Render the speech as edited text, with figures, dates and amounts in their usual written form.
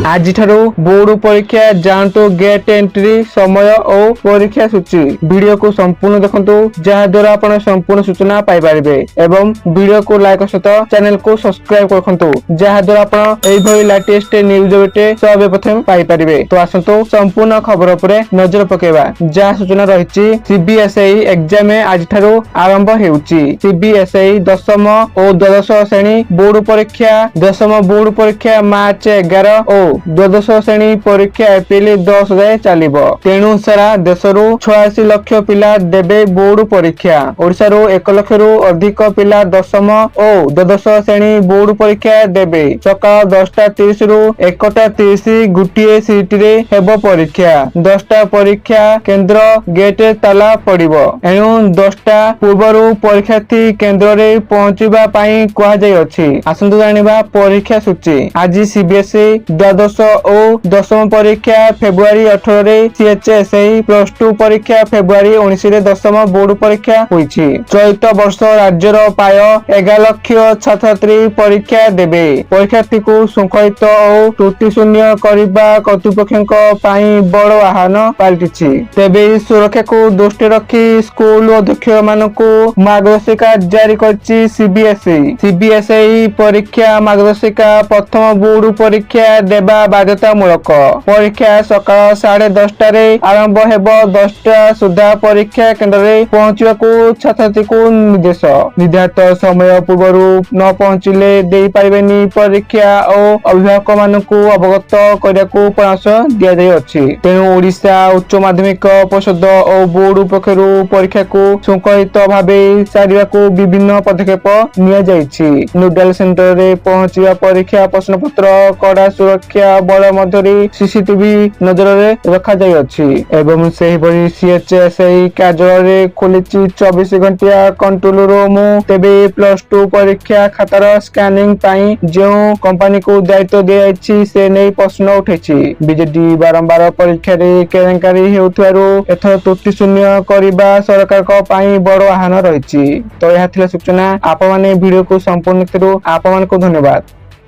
आज बोर्ड परीक्षा जानतु gate entry समय और परीक्षा सूची वीडियो को संपूर्ण देखंतु जहा द्वारा आपण संपूर्ण सूचना पाई परिबे एवं वीडियो को लाइक सहित चैनल को सब्सक्राइब करखंतु जहा द्वारा आपण एई भई लेटेस्ट न्यूज बेटे सब प्रथम पाई परिबे। तो आसंतु संपूर्ण खबर उपरे नजर पकेबा जहा सूचना रहिछि सीबीएसई एग्जाम आज आरंभ हेउछि। सीबीएसई दशम और द्वादश श्रेणी बोर्ड परीक्षा दशम बोर्ड परीक्षा मार्च 11 और द्वादश श्रेणी परीक्षा एप्रिल 10 जाए चलिबो। तेणु सारा देशरू 86 लाख पिला देबे बोर्ड परीक्षा। ओडिसा 1 लाख रु अधिक पिला दशम और द्वादश श्रेणी बोर्ड परीक्षा देबे। सकाळ 10:30 रु 1:30 गुटिए सीट रे हेबो परीक्षा। 10टा परीक्षा केंद्र गेट ताला पड़िबो। एणु 10टा पूर्वरु परीक्षार्थी केंद्र रे पहुंचीबा पई कुआ जाय अछि। आसंतु जानिबा परीक्षा सूची। आज सीबीएसई द्वादश और दशम परीक्षा फेब्रुआरी 18 रे सीएचएसई प्लस 2 परीक्षा फेब्रुआरी 19 रे दशम बोर्ड परीक्षा होईछि। चलित वर्ष राज्यर प्राय 11 लाख छात्रछात्री परीक्षा देबे। परीक्षार्थी को शृंखलित और त्रुटि शून्य करबा कर्तृपक्षक पई बड़ आह्वान पालटिछि। तेबे सुरक्षा को दृष्टि रखी स्कूल अध्यक्ष मानकु मार्गदर्शिका जारी करछि सीबीएसई। सीबीएसई परीक्षा मार्गदर्शिका प्रथम बोर्ड परीक्षा देबा बाध्यतामूलक। परीक्षा सकाळ 10:30 रे आरंभ हेबो। 10टा सुधा परीक्षा केंद्र रे पहुंचबाकू छात्रछात्री को निर्देश। निर्धारित समय पूर्वरु न पहुंचिले देई पाइबेनी परीक्षा और अभिभावक मानकु अवगत करियाकू परामर्श दिया जाय अछि। तेणु ओडिशा उच्च माध्यमिक परिषद और बोर्ड पक्षरु परीक्षा को शृंखलित भावे सारिबाकू विभिन्न पदक्षेप निया जायछि। नोडल सेंटर रे पहुंचिया परीक्षा प्रश्नपत्र कड़ा सुरक्षा बल मध्यरे सीसीटीवी नजर रे रखा जाय अछि एवं सेहि भली सीएचएसई कार्यालय रे खोलिछि 24 घंटिया कंट्रोल रूम। तेबे प्लस 2 परीक्षा खातार स्कैनिंग पई जो कंपनी को दायित्व दियाछि से नै प्रश्न उठैछि। बीजेडी बारंबार परीक्षा रे केलेंकारी हेउथारु एथर त्रुटि शून्य करबा सरकार को पई बड़ आह्वान रहिछि। तो यह थिला सूचना। आप माने वीडियो को संपूर्ण देखिरु आप मान को धन्यवाद।